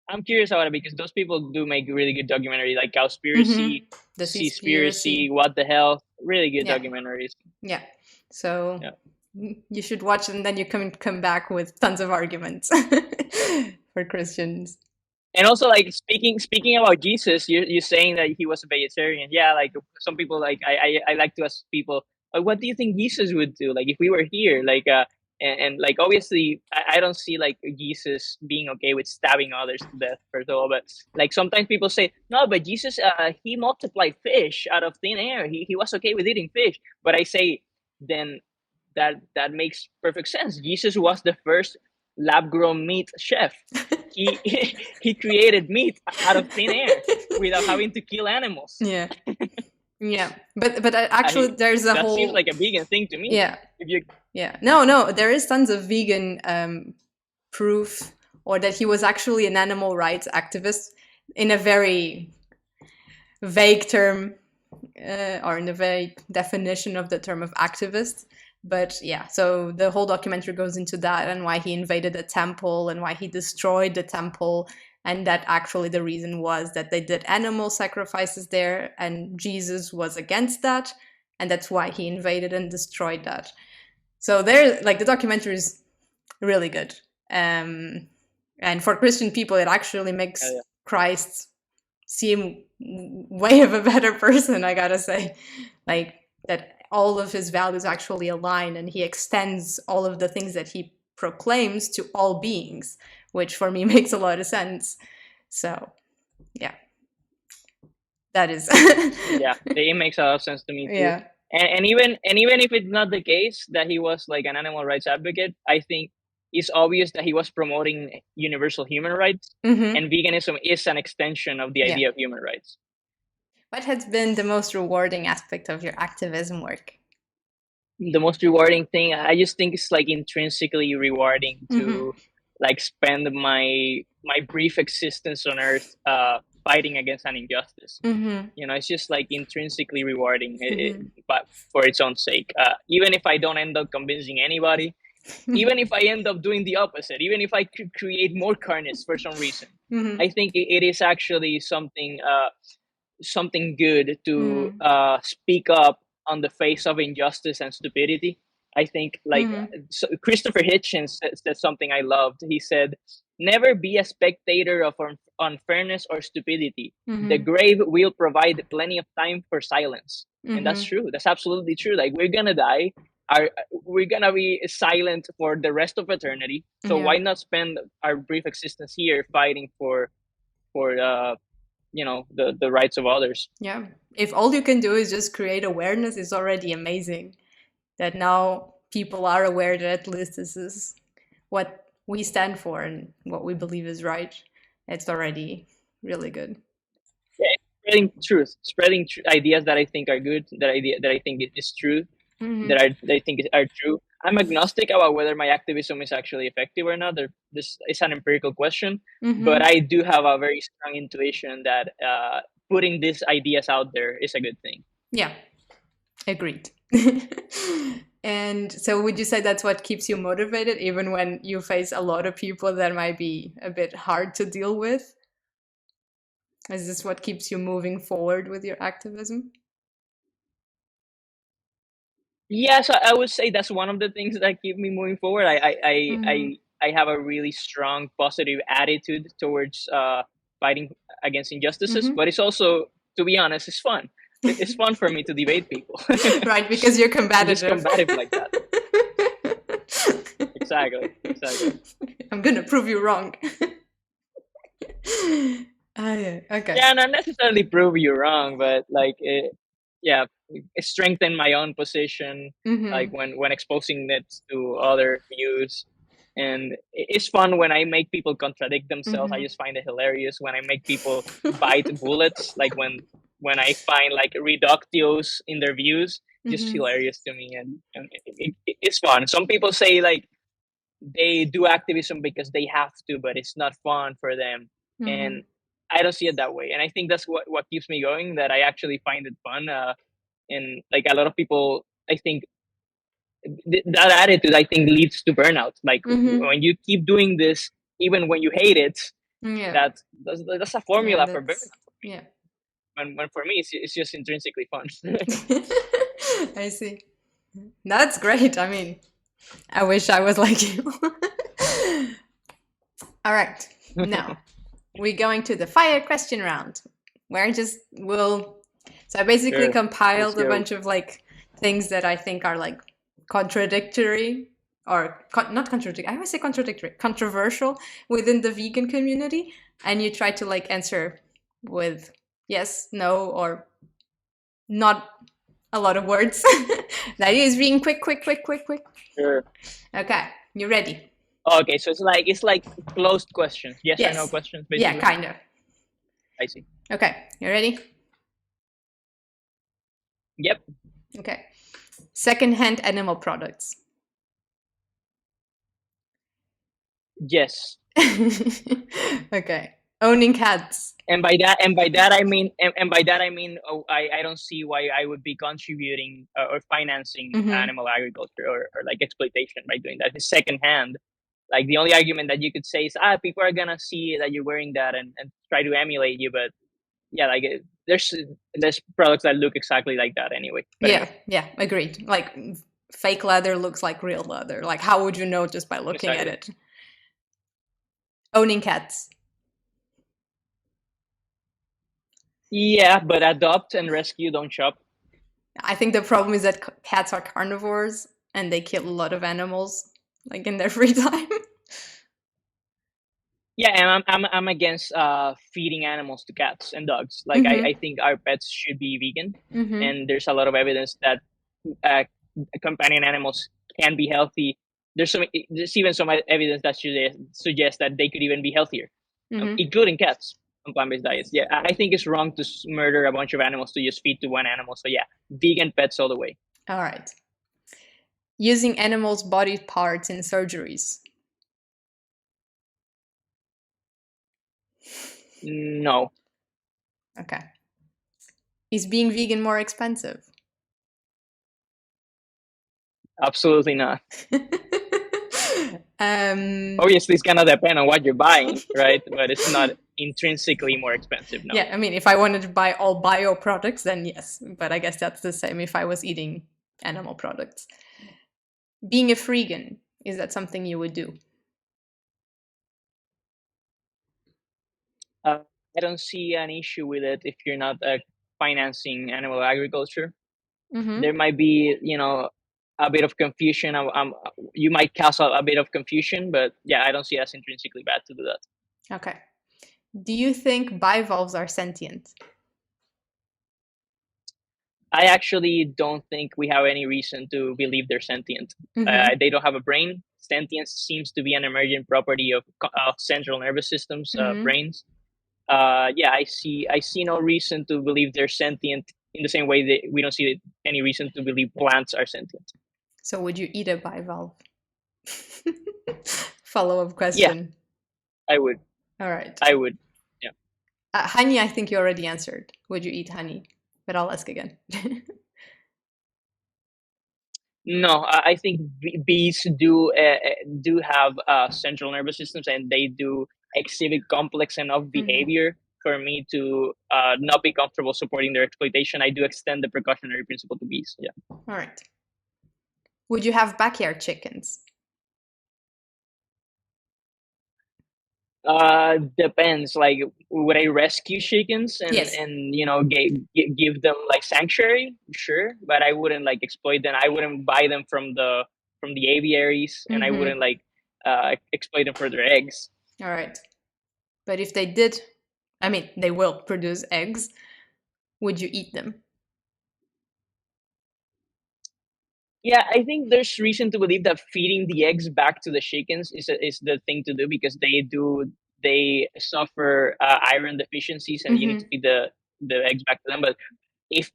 I'm curious about it because those people do make really good documentaries, like Cowspiracy, The Seaspiracy, What the Hell, really good Yeah. documentaries. Yeah. So Yeah. you should watch them, then you come back with tons of arguments for Christians. And also, like speaking about Jesus, you're saying that he was a vegetarian. Yeah, like some people, like I like to ask people, what do you think Jesus would do? Like if we were here, like and like obviously I don't see like Jesus being okay with stabbing others to death first of all, but like sometimes people say no, but Jesus he multiplied fish out of thin air. He was okay with eating fish, but I say then that makes perfect sense. Jesus was the first lab grown meat chef. He created meat out of thin air without having to kill animals. Yeah. Yeah, but actually there's a that whole. seems like a vegan thing to me. Yeah. If you. Yeah. No, there is tons of vegan proof, or that he was actually an animal rights activist in a very vague term, or in a vague definition of the term of activist. But yeah, so the whole documentary goes into that and why he invaded the temple and why he destroyed the temple, and that actually the reason was that they did animal sacrifices there and Jesus was against that, and that's why he invaded and destroyed that. So there, like, the documentary is really good, and for Christian people it actually makes Christ seem way of a better person, I gotta say. Like, that all of his values actually align and he extends all of the things that he proclaims to all beings, which for me makes a lot of sense. So yeah, that is Yeah, it makes a lot of sense to me too. Yeah. And even if it's not the case that he was like an animal rights advocate, I think it's obvious that he was promoting universal human rights, and veganism is an extension of the idea of human rights. What has been the most rewarding aspect of your activism work? The most rewarding thing, I just think it's like intrinsically rewarding to like spend my brief existence on earth fighting against an injustice. You know, it's just like intrinsically rewarding, but for its own sake. Even if I don't end up convincing anybody, even if I end up doing the opposite, even if I could create more carnage for some reason, I think it is actually something good to speak up on the face of injustice and stupidity. I think, like, Christopher Hitchens said something I loved. He said, "Never be a spectator of unfairness or stupidity. The grave will provide plenty of time for silence." And that's true. That's absolutely true. Like, we're gonna die. We're gonna be silent for the rest of eternity. So why not spend our brief existence here fighting for you know, the rights of others? Yeah, if all you can do is just create awareness, is already amazing. That now people are aware that at least this is what we stand for and what we believe is right. It's already really good. Yeah, spreading truth, ideas that I think are good, that I think is true, that I think are true. I'm agnostic about whether my activism is actually effective or not. This is an empirical question, but I do have a very strong intuition that putting these ideas out there is a good thing. Yeah, agreed. And so would you say that's what keeps you motivated, even when you face a lot of people that might be a bit hard to deal with? Is this what keeps you moving forward with your activism? Yes, I would say that's one of the things that keep me moving forward. Mm-hmm. I have a really strong positive attitude towards fighting against injustices, Mm-hmm. but it's also, to be honest, it's fun. It's fun for me to debate people. Right, because you're I'm just combative. combative like that. Exactly, exactly. I'm gonna prove you wrong. Yeah, okay. Yeah, not necessarily prove you wrong, but like, yeah, it strengthen my own position. Like Mm-hmm. when exposing it to other views, and it's fun when I make people contradict themselves. I Mm-hmm. just find it hilarious when I make people bite bullets. Like when I find like reductios in their views, just Mm-hmm. hilarious to me, and it's fun. Some people say like they do activism because they have to, but it's not fun for them. Mm-hmm. And I don't see it that way. And I think that's what keeps me going, that I actually find it fun. And like a lot of people, I think that attitude, I think, leads to burnout. Like Mm-hmm. when you keep doing this, even when you hate it, Yeah. that's a Yeah, formula for that's burnout. yeah. When for me, it's just intrinsically fun. I see. That's great. I mean, I wish I was like you. All right. Now, we're going to the fire question round, where I just will. So I basically Sure, let's compiled a go. bunch of like things that I think are like contradictory or not contradictory. I always say contradictory, controversial within the vegan community, and you try to like answer with yes, no, or not a lot of words. The idea is being quick, quick, quick, quick, quick. Sure. Okay, you ready? Okay, so it's like closed questions, yes or no Yes. questions, Yeah, basically. kind of. I see. Okay, you ready? Yep. Okay. Secondhand animal products. Yes. Okay. Owning cats. And by that I mean, oh, I don't see why I would be contributing or financing Mm-hmm. animal agriculture, or like exploitation by doing that. It's secondhand. Like the only argument that you could say is, people are gonna see that you're wearing that and try to emulate you. But yeah, like there's products that look exactly like that anyway. But Yeah, anyway, yeah, agreed. Like fake leather looks like real leather. Like how would you know just by looking at exactly. it? Owning cats. Yeah, but adopt and rescue, don't shop. I think the problem is that cats are carnivores and they kill a lot of animals like in their free time. Yeah, and I'm against feeding animals to cats and dogs. Like I Mm-hmm. think our pets should be vegan, Mm-hmm. and there's a lot of evidence that uh, companion animals can be healthy. There's even some evidence that suggests that they could even be healthier, Mm-hmm. including cats on plant-based diets. Yeah, I think it's wrong to murder a bunch of animals to just feed to one animal. So yeah, vegan pets all the way. All right. Using animals' body parts in surgeries. No, Okay. Is being vegan more expensive? absolutely not. um, Obviously, it's gonna depend on what you're buying, right? But it's not intrinsically more expensive. No. yeah, I mean, if I wanted to buy all bio products, then yes. But I guess that's the same if I was eating animal products. Being a freegan, is that something you would do? I don't see an issue with it if you're not financing animal agriculture. Mm-hmm. There might be, a bit of confusion. You might cause a bit of confusion, but yeah, I don't see it as intrinsically bad to do that. Okay. Do you think bivalves are sentient? I actually don't think we have any reason to believe they're sentient. Mm-hmm. They don't have a brain. Sentience seems to be an emergent property of central nervous systems, Mm-hmm. brains. Yeah, I see no reason to believe they're sentient in the same way that we don't see any reason to believe plants are sentient. So would you eat a bivalve? Follow-up Yeah, question. I would. All right. I would. Yeah. Honey, I think you already answered. Would you eat honey? But I'll ask again. No, I think bees do have central nervous systems, and they do exhibit complex enough Mm-hmm. behavior for me to not be comfortable supporting their exploitation, I do extend the precautionary principle to bees. Yeah. All right. Would you have backyard chickens? Depends. Like, would I rescue chickens and Yes. give them like sanctuary? Sure, but I wouldn't like exploit them. I wouldn't buy them from the aviaries, and I Mm-hmm. wouldn't like exploit them for their eggs. All right. But if they did, I mean, they will produce eggs, would you eat them? Yeah, I think there's reason to believe that feeding the eggs back to the chickens is the thing to do, because they suffer iron deficiencies, and you need to Mm-hmm. feed the eggs back to them. But if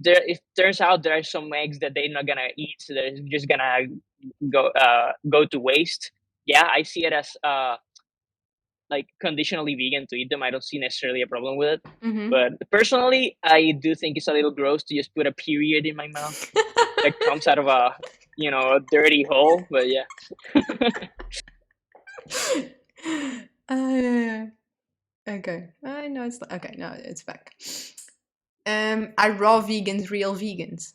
turns out there are some eggs that they're not gonna eat, so they're just gonna go to waste. Yeah, I see it as like conditionally vegan to eat them. I don't see necessarily a problem with it. Mm-hmm. But personally, I do think it's a little gross to just put a period in my mouth that comes out of a dirty hole. But yeah. Yeah. Okay. I know it's okay. No, it's back. Are raw vegans real vegans?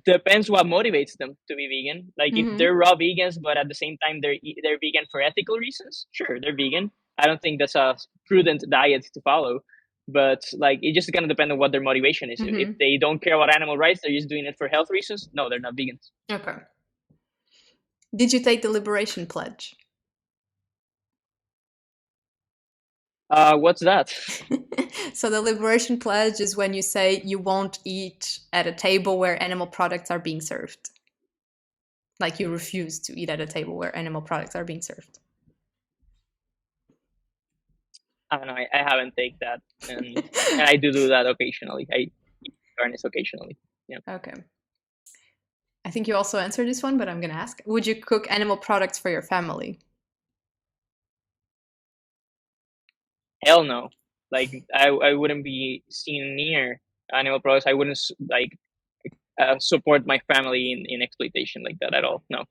Depends what motivates them to be vegan. Like, if Mm-hmm. they're raw vegans, but at the same time they're vegan for ethical reasons, sure, they're vegan. I don't think that's a prudent diet to follow. But like, it just gonna depend on what their motivation is. If Mm-hmm. they don't care about animal rights, they're just doing it for health reasons. No, they're not vegans. Okay. Did you take the Liberation Pledge? What's that? So the Liberation Pledge is when you say you won't eat at a table where animal products are being served. Like, you refuse to eat at a table where animal products are being served. I don't know. I haven't taken that, and I do that occasionally. I eat garnish occasionally. Yeah. Okay. I think you also answered this one, but I'm going to ask. Would you cook animal products for your family? Hell no. Like, I wouldn't be seen near animal products. I wouldn't like support my family in exploitation like that at all. No.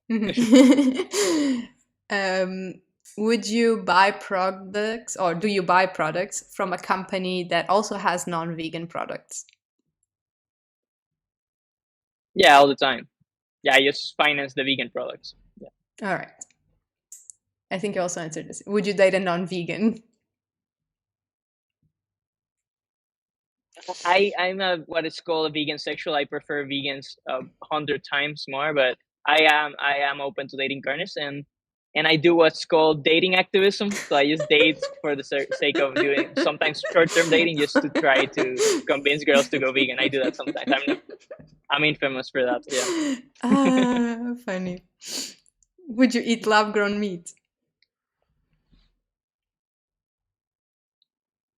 um, would you buy products, or do you buy products from a company that also has non-vegan products? Yeah, all the time. Yeah, I just finance the vegan products. Yeah. All right. I think you also answered this. Would you date a non-vegan? I'm a what is called a vegan sexual. I prefer vegans 100 times more, but I am open to dating carnies, and I do what's called dating activism. So I just date for the sake of doing sometimes short-term dating, just to try to convince girls to go vegan. I do that sometimes. I'm infamous for that. Yeah. Funny. Would you eat lab-grown meat?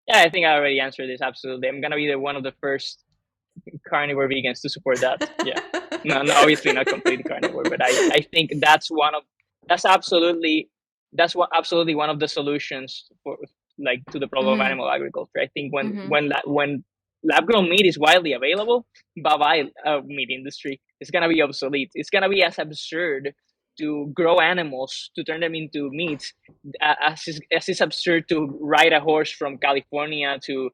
Yeah, I think I already answered this. Absolutely, I'm gonna be one of the first carnivore vegans to support that. Yeah. No, obviously not completely carnivore, but I think that's absolutely absolutely one of the solutions for, like, to the problem of Mm-hmm. animal agriculture. I think Mm-hmm. when lab grown meat is widely available, bye bye meat industry. It's gonna be obsolete. It's gonna be as absurd to grow animals to turn them into meat as it's absurd to ride a horse from California to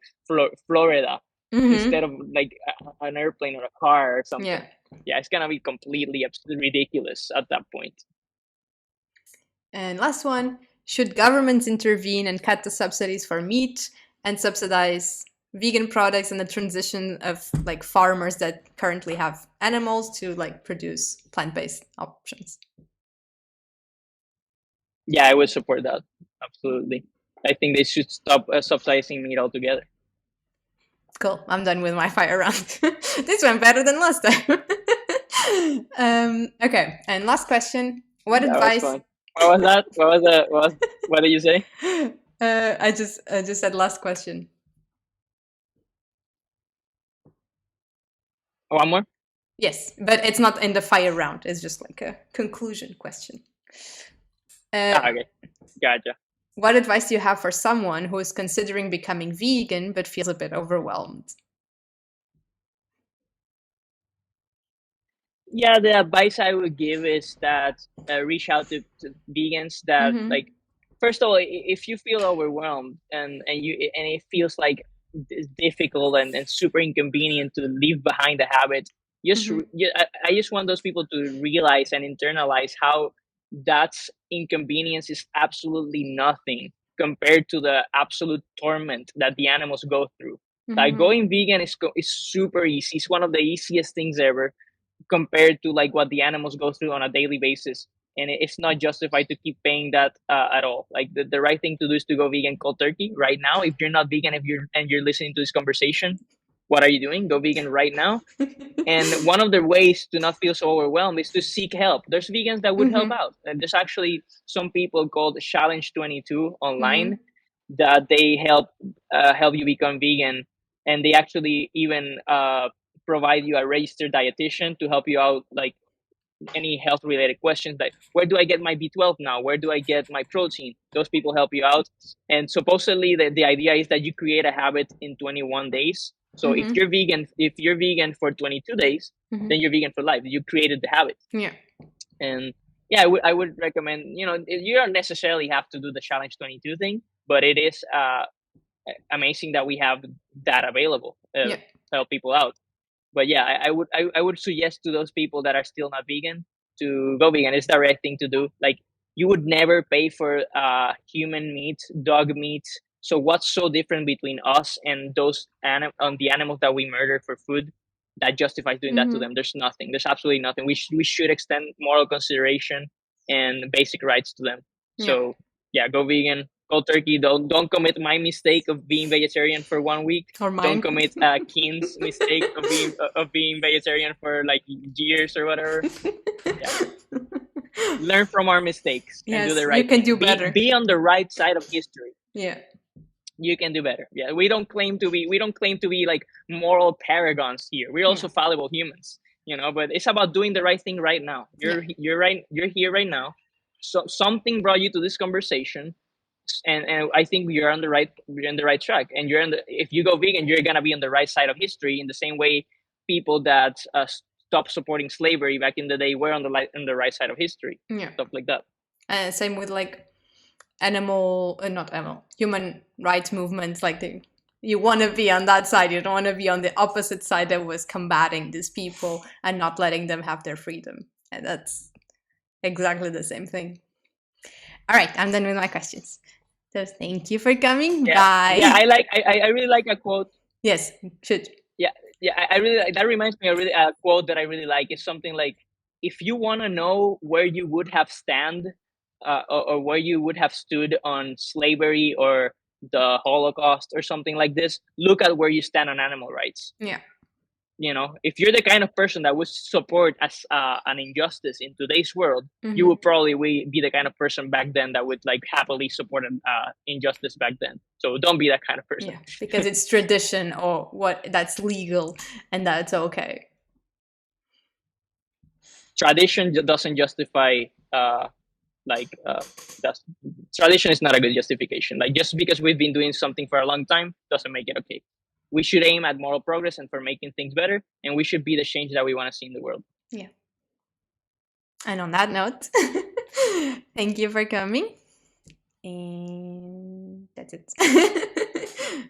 Florida Mm-hmm. instead of like an airplane or a car or Yeah. something. Yeah, it's gonna be completely ridiculous at that point. And last one, should governments intervene and cut the subsidies for meat and subsidize vegan products and the transition of like farmers that currently have animals to like produce plant-based options? Yeah, I would support that. Absolutely. I think they should stop subsidizing meat altogether. Cool. I'm done with my fire round. This went better than last time. Okay. And last question. What That was advice? fun. What was that? What was that? What did you say? I just said last question. One more? Yes, but it's not in the fire round. It's just like a conclusion question. Okay. Gotcha. What advice do you have for someone who is considering becoming vegan but feels a bit overwhelmed? Yeah, the advice I would give is that reach out to vegans that Mm-hmm. like first of all, if you feel overwhelmed and it feels like it's difficult and super inconvenient to leave behind the habit, I just want those people to realize and internalize how that's inconvenience is absolutely nothing compared to the absolute torment that the animals go through. Like going vegan is super easy. It's one of the easiest things ever compared to like what the animals go through on a daily basis, and it's not justified to keep paying that at all. Like the right thing to do is to go vegan cold turkey right now. If you're not vegan, if you're listening to this conversation, what are you doing? Go vegan right now. And one of the ways to not feel so overwhelmed is to seek help. There's vegans that would help out, and there's actually some people called Challenge 22 online that they help you become vegan, and they actually even provide you a registered dietitian to help you out, like any health related questions, like where do I get my B12 now, where do I get my protein. Those people help you out, and supposedly the idea is that you create a habit in 21 days. So if you're vegan for 22 days, then you're vegan for life. You created the habit. Yeah. And yeah, I would recommend, you don't necessarily have to do the Challenge 22 thing, but it is amazing that we have that available to help people out. But yeah, I would suggest to those people that are still not vegan to go vegan. It's the right thing to do. Like, you would never pay for human meat, dog meat. So what's so different between us and those the animals that we murder for food that justifies doing that to them? There's nothing. There's absolutely nothing. We should extend moral consideration and basic rights to them. So yeah, go vegan. Cold turkey. Don't commit my mistake of being vegetarian for 1 week. Or mine. Don't commit Keen's mistake of being vegetarian for like years or whatever. Yeah. Learn from our mistakes and do the right thing. You can do better. Be on the right side of history. Yeah. You can do better. Yeah. We don't claim to be like moral paragons here. We're also fallible humans, but it's about doing the right thing right now. You're here right now. So something brought you to this conversation. And I think you're on the right track. And if you go vegan, you're gonna be on the right side of history, in the same way people that stopped supporting slavery back in the day were on the right side of history. Stuff like that. Same with like human rights movements. Like you want to be on that side. You don't want to be on the opposite side that was combating these people and not letting them have their freedom. And that's exactly the same thing. All right, I'm done with my questions. So thank you for coming. Bye. Yeah, I really like a quote. Yes, should. Yeah, I really like, that reminds me of a quote that I really like. It's something like, if you want to know where you would have or where you would have stood on slavery or the Holocaust or something like this, look at where you stand on animal rights. Yeah. If you're the kind of person that would support as an injustice in today's world, you would probably be the kind of person back then that would like happily support an injustice back then. So don't be that kind of person. Yeah, because it's tradition or that's legal and that's okay. Tradition doesn't justify tradition is not a good justification. Like, just because we've been doing something for a long time doesn't make it okay. We should aim at moral progress and for making things better, and we should be the change that we want to see in the world. Yeah. And on that note, thank you for coming. And that's it.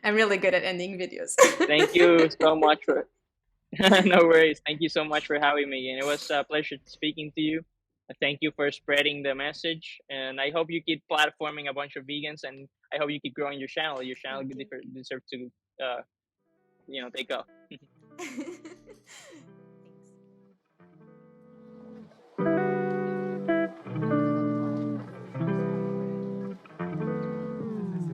I'm really good at ending videos. Thank you so much for no worries. Thank you so much for having me, and it was a pleasure speaking to you. Thank you for spreading the message, and I hope you keep platforming a bunch of vegans, and I hope you keep growing your channel. Your channel deserves to take off.